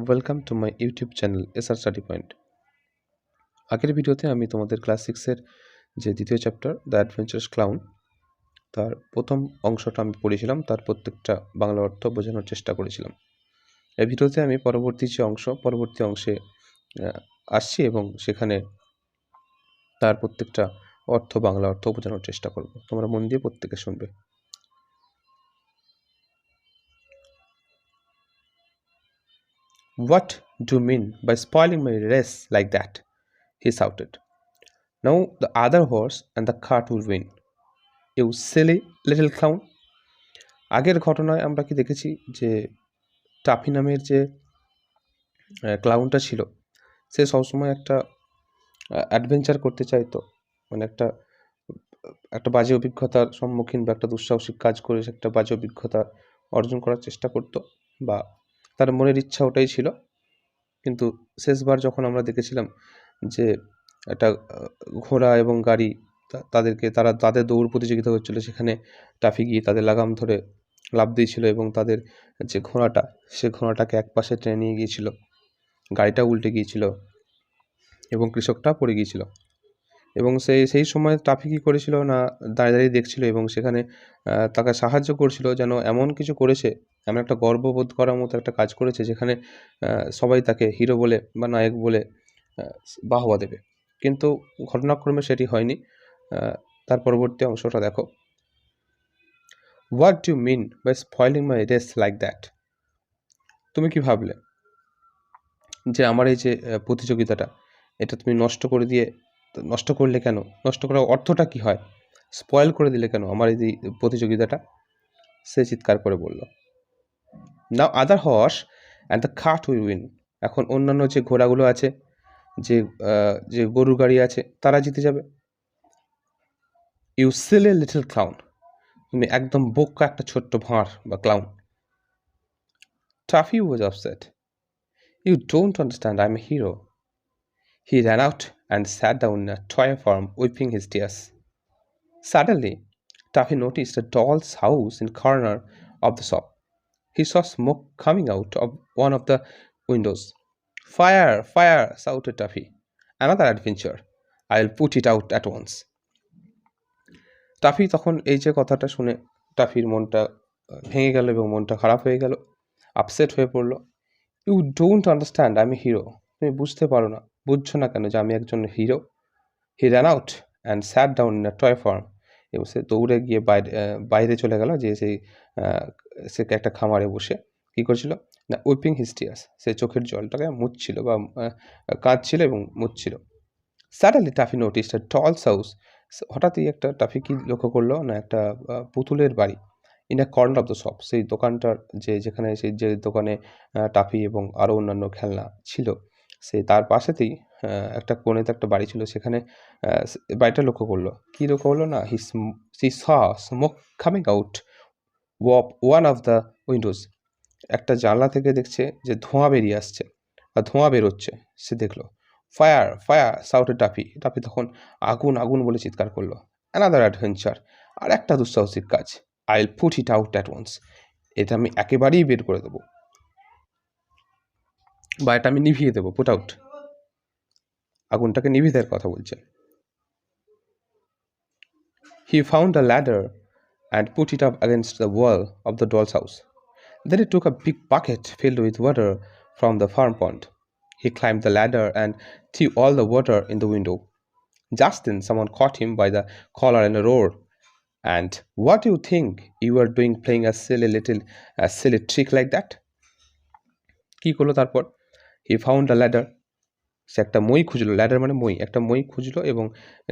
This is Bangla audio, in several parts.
Welcome to my YouTube channel SR study point. আগের ভিডিওতে আমি তোমাদের ক্লাস 6-এর যে দ্বিতীয় চ্যাপ্টার দ্য অ্যাডভেঞ্চারাস ক্লাউন তার প্রথম অংশটা আমি পড়েছিলাম, তার প্রত্যেকটা বাংলা অর্থ বোঝানোর চেষ্টা করেছিলাম। এই ভিডিওতে আমি পরবর্তী অংশে আসছি এবং সেখানে তার প্রত্যেকটা বাংলা অর্থ বোঝানোর চেষ্টা করব। তোমরা মন দিয়ে প্রত্যেকে শুনবে। What do you mean by spoiling my race like that? He shouted. Now the other horse and the cart will win. You silly little clown. আগের ঘটনায় আমরা কি দেখেছি যে টাফি নামের যে ক্লাউনটা ছিল সে সবসময় একটা অ্যাডভেঞ্চার করতে চাইতো, মানে একটা বাজে অভিজ্ঞতার সম্মুখীন বা একটা দুঃসাহসিক কাজ করে সে একটা বাজে অভিজ্ঞতা অর্জন করার চেষ্টা করতো, বা তার মনের ইচ্ছা ওটাই ছিল। কিন্তু শেষবার যখন আমরা দেখেছিলাম যে একটা ঘোড়া এবং গাড়ি তাদের দৌড় প্রতিযোগিতা হচ্ছিল, সেখানে টাফি গিয়ে তাদের লাগাম ধরে লাফ দিয়েছিল এবং তাদের যে ঘোড়াটাকে একপাশে টেনে নিয়ে গিয়েছিল, গাড়িটা উল্টে গিয়েছিল এবং কৃষকটা পড়ে গিয়েছিল। এবং সেই সময় টাফি কী করেছিল না, দাঁড়িয়ে দেখছিল এবং সেখানে তাকে সাহায্য করছিল, যেন এমন কিছু করেছে, এমন একটা গর্ববোধ করার মতো একটা কাজ করেছে যেখানে সবাই তাকে হিরো বলে বা নায়ক বলে বাহবা দেবে। কিন্তু ঘটনাক্রমে সেটি হয়নি। তার পরবর্তী অংশটা দেখো। What do mean by spoiling my race like that? তুমি কি ভাবলে যে আমার এই যে প্রতিযোগিতাটা, এটা তুমি নষ্ট করলে কেন? নষ্ট করার অর্থটা কি হয়? স্পয়েল করে দিলে কেন আমার এই প্রতিযোগিতাটা? সে চিৎকার করে বলল। Now other horse and the cart will win. এখন অন্যান্য যে ঘোড়াগুলো আছে, যে গরুর গাড়ি আছে, তারা জিতে যাবে। You silly little clown. তুমি একদম বোকা একটা ছোট্ট ভাঁড় বা clown. Taffy was upset. You don't understand, I am a hero. He ran out and sat down in a toy farm, weeping his tears. Suddenly, Taffy noticed a doll's house in the corner of the shop. He saw smoke coming out of one of the windows. Fire! Fire! Shouted Taffy. Another adventure. I'll put it out at once. Toffee তখন এই যে কথাটা শুনে টাফির মনটা ভেঙে গেল এবং মনটা খারাপ হয়ে গেল, আপসেট হয়ে পড়ল। You don't understand, I am a hero. তুমি বুঝছো না কেন যে আমি একজন হিরো? He ran out and sat down in a toy farm. এবং সে দৌড়ে গিয়ে বাইরে চলে গেল, যে সে একটা খামারে বসে কী করছিল না, উইপিং হিজ টিয়ার্স। সে চোখের জলটাকে মুছছিল বা কাঁদছিল এবং মুছছিল। স্যাডেনলি টাফি নোটিসড আ ডলস হাউস। হঠাৎই একটা টাফি কি লক্ষ্য করলো না, একটা পুতুলের বাড়ি in a corner of the shop. সেই দোকানটার যে দোকানে টাফি এবং আরও অন্যান্য খেলনা ছিল, তার পাশেতেই একটা কোণেতে একটা বাড়ি ছিল। সেখানে বাড়িটা লক্ষ্য করলো। কী লক্ষ্য করলো না, she saw smoke coming out one of the windows. একটা জানলা থেকে দেখছে যে ধোঁয়া বেরিয়ে আসছে বা ধোঁয়া বেরোচ্ছে। সে দেখলো। Fire! Fire! Shouted toffee. Toffee তখন আগুন! আগুন! বলে চিৎকার করলো। Another adventure. আর একটা দুঃসাহসিক কাজ। I'll put it out at once. এটা আমি একেবারেই বের করে দেবো, বা এটা আমি নিভিয়ে দেবো। পুট আউট, আগুনটাকে নিভিয়ে দেওয়ার কথা বলছে। He found a ladder and put it up against the wall of the doll's house. Then he took a big bucket filled with water from the farm pond. He climbed the ladder and threw all the water in the window. Just then someone caught him by the collar and roared, "And what do you think you are doing playing a silly trick like that?" কি করলো তারপর? He found a ladder. সে একটা মই খুঁজলো। ল্যাডার মানে মই। একটা মই খুঁজলো এবং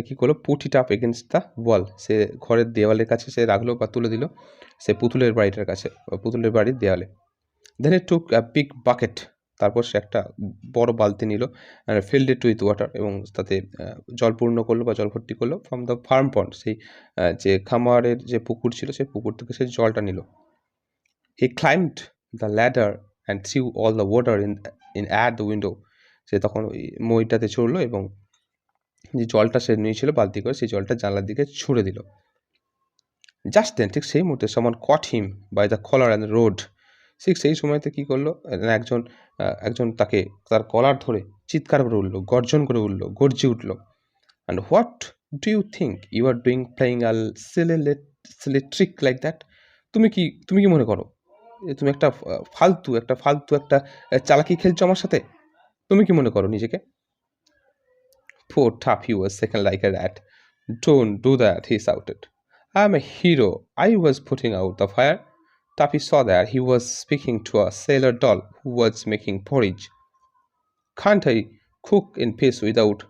কী করলো, put it up against the wall. সে ঘরের দেওয়ালের কাছে সে রাখলো বা তুলে দিল সে পুতুলের বাড়িটার কাছে বা পুতুলের বাড়ির দেওয়ালে। দেন ইট টুক আ বিগ বাকেট। তারপর সে একটা বড় বালতি নিল, ফিল্ড ইট উইথ ওয়াটার, এবং তাতে জল পূর্ণ করলো বা জল ভর্তি করলো। ফ্রম দ্য ফার্ম পন্ড, সেই যে খামারের যে পুকুর ছিল সেই পুকুর থেকে সে জলটা নিল। He climbed the ladder and threw all the water in at the window. সে তখন ওই মইটাতে চড়লো এবং যে জলটা সে নিয়েছিল বালতি করে সেই জলটা জানলার দিকে ছুঁড়ে দিল। জাস্ট দেন, ঠিক সেই মুহূর্তে, someone caught him by the collar and roared. ঠিক সেই সময়তে কী করলো, একজন একজন তাকে তার কলার ধরে চিৎকার করে উঠল, গর্জন করে উঠল, গর্জে উঠল। And what do you think you are doing playing a silly trick like that? তুমি কি মনে করো যে তুমি একটা ফালতু একটা চালাকি খেলছো আমার সাথে? তুমি কি মনে করো নিজেকে? Poor Tuppy was shaken like a rat. Don't do that, he shouted. I'm a hero. I was putting out the fire. Tuppy saw that he was speaking to a sailor doll who was making porridge. Can't I cook in peace without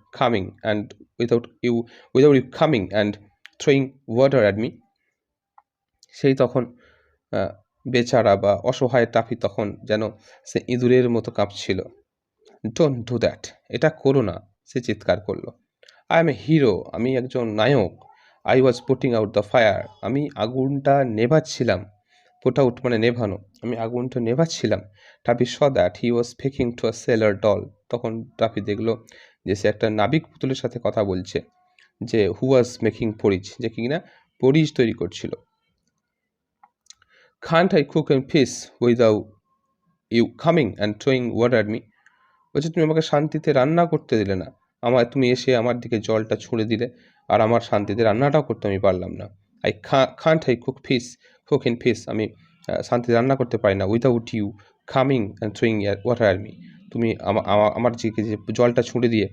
you coming and throwing water at me? সেই তখন বেচারা বা অসহায় টাফি তখন যেন সে ইঁদুরের মতো কাঁপছিল। ডোন্ট ডু দ্যাট, এটা করো না, সে চিৎকার করলো। আই এম এ হিরো, আমি একজন নায়ক। I was putting out the fire, আমি আগুনটা নেভাচ্ছিলাম। পুট আউট মানে নেভানো, আমি আগুনটা নেভাচ্ছিলাম। Tuffy saw that he was speaking to a sailor doll, তখন টাফি দেখলো যে সে একটা নাবিক পুতুলের সাথে কথা বলছে, যে হু ওয়াজ মেকিং পরিজ, যে কিনা পরিজ তৈরি করছিল। Can't I cook in peace without you coming and throwing water at me? বলছে তুমি আমাকে শান্তিতে রান্না করতে দিলে না, তুমি এসে আমার দিকে জলটা ছুঁড়ে দিলে, আর আমার শান্তিতে রান্নাটাও করতে আমি পারলাম না। আই কুক ইন পিস, আমি শান্তিতে রান্না করতে পারি না without you coming and throwing water at me. তুমি আমার যে জলটা ছুঁড়ে দিয়ে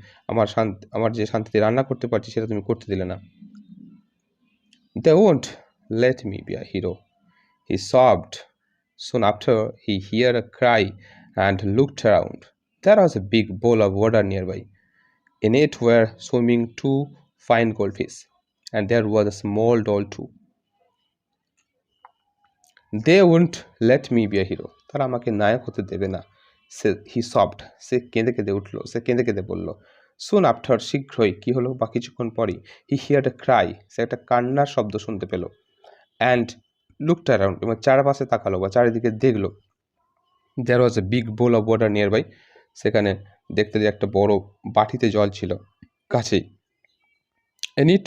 আমার যে শান্তিতে রান্না করতে পারছি সেটা তুমি করতে দিলে না। They won't let me be a hero, he sobbed. Soon after, he heard a cry and looked around. There was a big bowl of water nearby. In it were swimming two fine goldfish, and there was a small doll too. They wouldn't let me be a hero. তারা আমাকে নায়ক হতে দেবে না। He sobbed. সে কেঁদে কেঁদে উঠল, সে কেঁদে কেঁদে বলল। Soon after, শীঘ্রই, কি হলো বা কিছুক্ষণ পরই, he heard a cry. সে একটা কান্নার শব্দ শুনতে পেল। And looked around, এবং চারপাশে তাকালো বা চারিদিকে দেখলো। There was a big bowl of water nearby. সেখানে দেখতে যে একটা বড় বাটিতে জল ছিল কাছেই। In it,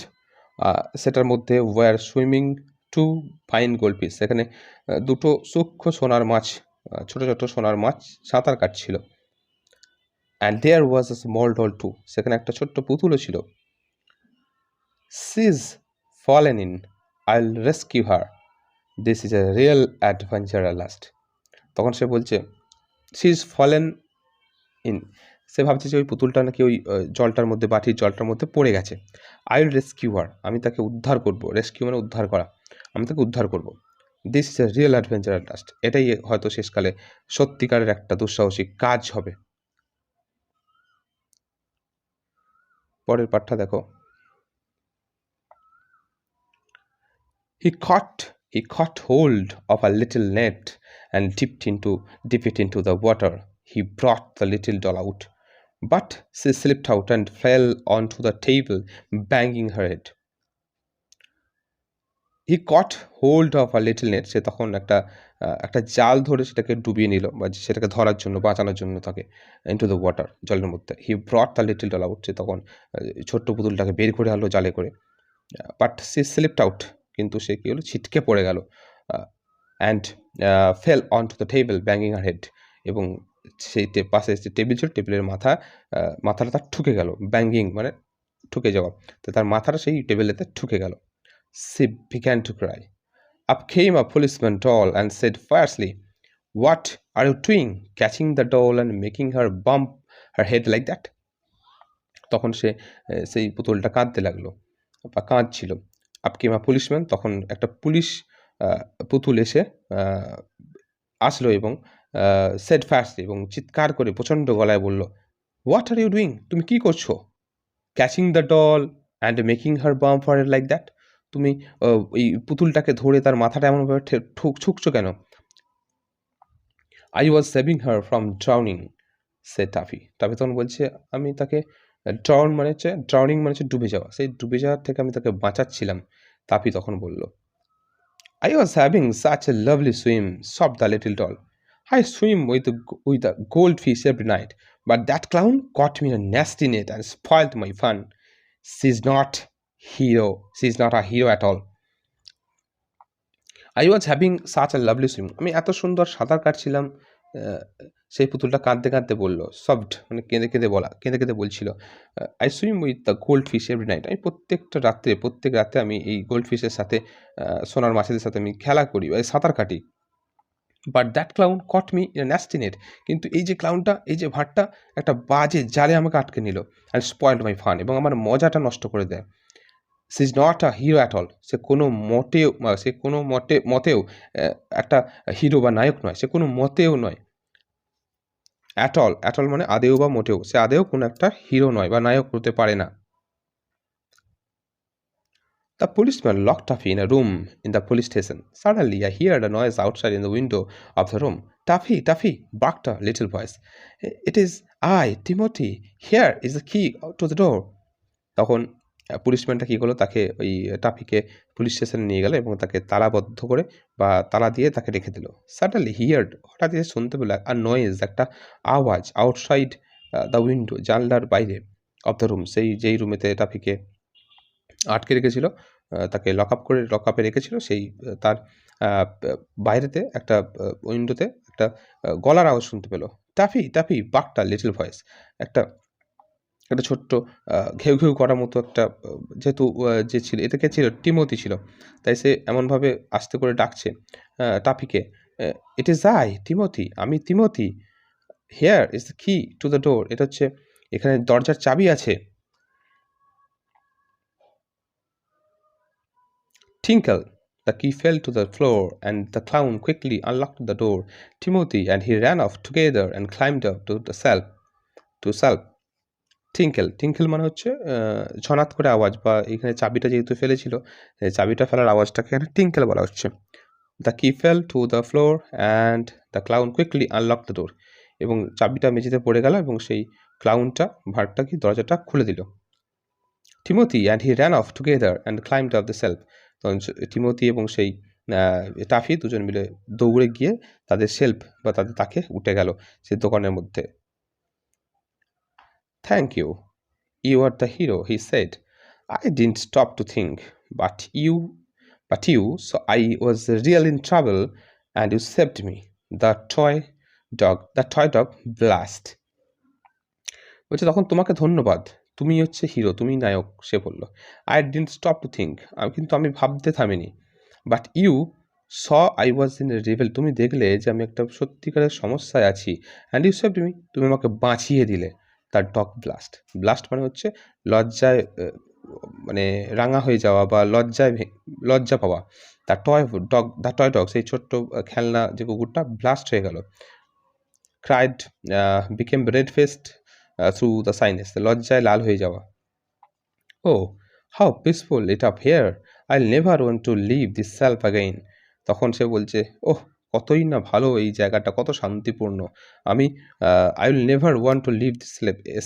সেটার মধ্যে were swimming two fine goldfish. সেখানে দুটো সূক্ষ্ম সোনার মাছ, ছোট ছোট সোনার মাছ সাঁতার কাটছিল। And there was a small doll too. সেখানে একটা ছোট্ট পুতুলও ছিল। She's fallen in. I'll rescue her. This is a real adventure at last. তখন সে বলছে she's fallen in. সে ভাবছে যে ওই পুতুলটা নাকি ওই জলটার মধ্যে, বাটির জলটার মধ্যে পড়ে গেছে। আই উইল রেস্কিউ হার, আমি তাকে উদ্ধার করব। রেস্কিউ মানে উদ্ধার করা, আমি তাকে উদ্ধার করব। This is a real adventure at last, এটাই হয়তো শেষকালে সত্যিকারের একটা দুঃসাহসিক কাজ হবে। পরের পাঠটা দেখো। He caught hold of a little net and dipped it into the water. He brought the little doll out, but she slipped out and fell onto the table, banging her head. He caught hold of a little net. সে তখন একটা জাল ধরে সেটাকে ডুবিয়ে নিল, বা সেটাকে ধরার জন্য, বাঁচানোর জন্য তাকে into the water, জলের মধ্যে। He brought the little doll out. সে তখন ছোট্ট পুতুলটাকে বের করে আনলো জালে করে। But she slipped out, কিন্তু সে কি হলো, ছিটকে পড়ে গেল। And fell onto the table, banging her head. এবং সেই পাশে যে টেবিল ছিল, টেবিলের মাথাটা তার ঠুকে গেল। ব্যাঙ্গিং মানে ঠুকে যাওয়া, তো তার মাথাটা সেই টেবিলেতে ঠুকে গেল। She began to cry. Up came a policeman doll and said fiercely, "What are you doing, catching the doll and making her bump her head like that?" তখন সেই পুতুলটা কাঁদতে লাগলো বা কাঁদছিল। আপ কেম আ পুলিশম্যান, তখন একটা পুলিশ পুতুল এসে আসলো এবং সেড ফায়ারলি, এবং চিৎকার করে প্রচণ্ড গলায় বলল, হোয়াট আর ইউ ডুইং, তুমি কী করছো? Catching the doll and making her bump for like that, তুমি এই পুতুলটাকে ধরে তার মাথাটা এমনভাবে ছুকছো কেন? I was saving her from drowning, সে টাফি তখন বলছে, আমি তাকে ড্রাউনিং মানে হচ্ছে ডুবে যাওয়া, সেই ডুবে যাওয়ার থেকে আমি তাকে বাঁচাচ্ছিলাম। তাফি তখন বলল, I was having such a lovely swim, sobbed the little doll. I swim with the goldfish every night, but that clown caught me in a nasty net and spoiled my fun. She's not a hero at all. I was having such a lovely swim. আমি এত সুন্দর সাঁতার কাটছিলাম। আহ, সেই পুতুলটা কাঁদতে কাঁদতে বলল, সফট মানে কেঁদে কেঁদে বলছিল, I swim with the gold fish every night. আমি প্রত্যেক রাতে আমি এই গোল্ড ফিশের সাথে সোনার মাছেদের সাথে আমি খেলা করি বা সাঁতার কাটি। But that clown caught me in nasty net. কিন্তু এই যে ক্লাউনটা, এই যে ভাঁড়টা একটা বাজে জালে আমাকে আটকে নিল অ্যান্ড স্পয়েলড মাই ফান, এবং আমার মজাটা নষ্ট করে দেয়। She is not a hero at all. সে কোনো মতেও একটা হিরো বা নায়ক নয়। সে কোনো মতেও নয়। অ্যাট অল মানে আদেও বা মোটেও। সে আদেও কোনো একটা হিরো নয় বা নায়ক হতে পারে না। The policeman locked Tuffy in a room in the police station. Suddenly, I heard a noise outside in the window of the room. Tuffy, Tuffy, barked a little voice. It is I, Timothy. Here is the key to the door. তখন পুলিশম্যানটা কী করলো, তাকে ওই টাফিকে পুলিশ স্টেশনে নিয়ে গেল এবং তাকে তালাবদ্ধ করে বা তালা দিয়ে তাকে রেখে দিল। সাডেনলি হিয়ার্ড, হঠাৎ এসে শুনতে পেল আর নয়েজ, একটা আওয়াজ, আউটসাইড দ্য উইন্ডো, জানলার বাইরে, অফ দ্য রুম, যেই রুমেতে টাফিকে আটকে রেখেছিল, তাকে লক আপে রেখেছিল, সেই তার বাইরেতে একটা উইন্ডোতে একটা গলার আওয়াজ শুনতে পেল। টাফি, টাফি, বাকটা লিটল ভয়েস। একটা একটা ছোট্ট ঘেউ ঘেউ করার মতো একটা, যেহেতু যে ছিল, এটা কে ছিল? টিমোথি ছিল। তাই সে এমনভাবে আস্তে করে ডাকছে টাফিকে, ইট ইজ আই, টিমোথি, আমি তিমোথি। হেয়ার ইজ দ্য কি টু দ্য ডোর। এটা হচ্ছে, এখানে দরজার চাবি আছে। Tinkle! The key fell to the floor, and the clown quickly unlocked the door. Timothy and he ran off together and climbed up to the shelf. টিঙ্কেল, টিঙ্কেল মানে হচ্ছে ঝনাত করে আওয়াজ, বা এখানে চাবিটা যেহেতু ফেলেছিল, চাবিটা ফেলার আওয়াজটাকে এখানে টিঙ্কেল বলা হচ্ছে। দ্য কি fail to the floor and the clown quickly unlock the door. এবং চাবিটা মেঝেতে পড়ে গেল এবং সেই ক্লাউনটা, ভাঁড়টা কি দরজাটা খুলে দিল। Timothy and he ran of together and climbed up the self. তখন টিমোথি এবং সেই টাফি দুজন মিলে দৌড়ে গিয়ে তাদের শেলফ বা তাকে উঠে গেল সেই দোকানের মধ্যে। Thank you, you are the hero, he said. I didn't stop to think, but you, so I was real in trouble and you saved me. The toy dog blast. বলছে, তখন তোমাকে ধন্যবাদ, তুমি হচ্ছে হিরো, তুমি নায়ক। সে বলল, I didn't stop to think, আমি ভাবতে থামিনি। But you saw I was in a revel, তুমি দেখলে যে আমি একটা সত্যিকারের সমস্যায় আছি। অ্যান্ড ইউ সেভড মি, তুমি আমাকে বাঁচিয়ে দিলে। তার ডগ ব্লাস্ট, ব্লাস্ট মানে হচ্ছে লজ্জায় মানে রাঙা হয়ে যাওয়া বা লজ্জা পাওয়া। দ্য টয় ডগ, সেই ছোট্ট খেলনা যে কুকুরটা, ব্লাস্ট হয়ে গেল। Cried, became red faced through the shyness, লজ্জায় লাল হয়ে যাওয়া। Oh how peaceful it up here, I never want to leave this self again. তখন সে বলছে, ওহ কতই না ভালো এই জায়গাটা, কত শান্তিপূর্ণ। আমি I will never want to leave this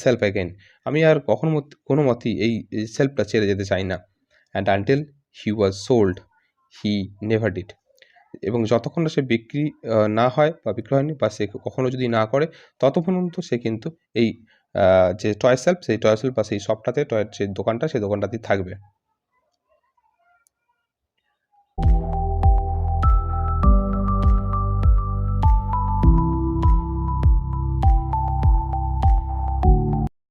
self again. আমি আর কোনো মতেই এই সেলফটা ছেড়ে যেতে চাই না। And until he was sold, he never did. এবং যতক্ষণ না সে বিক্রি না হয় বা বিক্রি হয়নি, বা সে কখনো যদি না করে, ততক্ষণ পর্যন্ত সে কিন্তু এই যে টয় সেলফ, সেই টয় সেলফ বা সেই শপটাতে, টয়ের যে দোকানটা, সেই দোকানটাতেই থাকবে।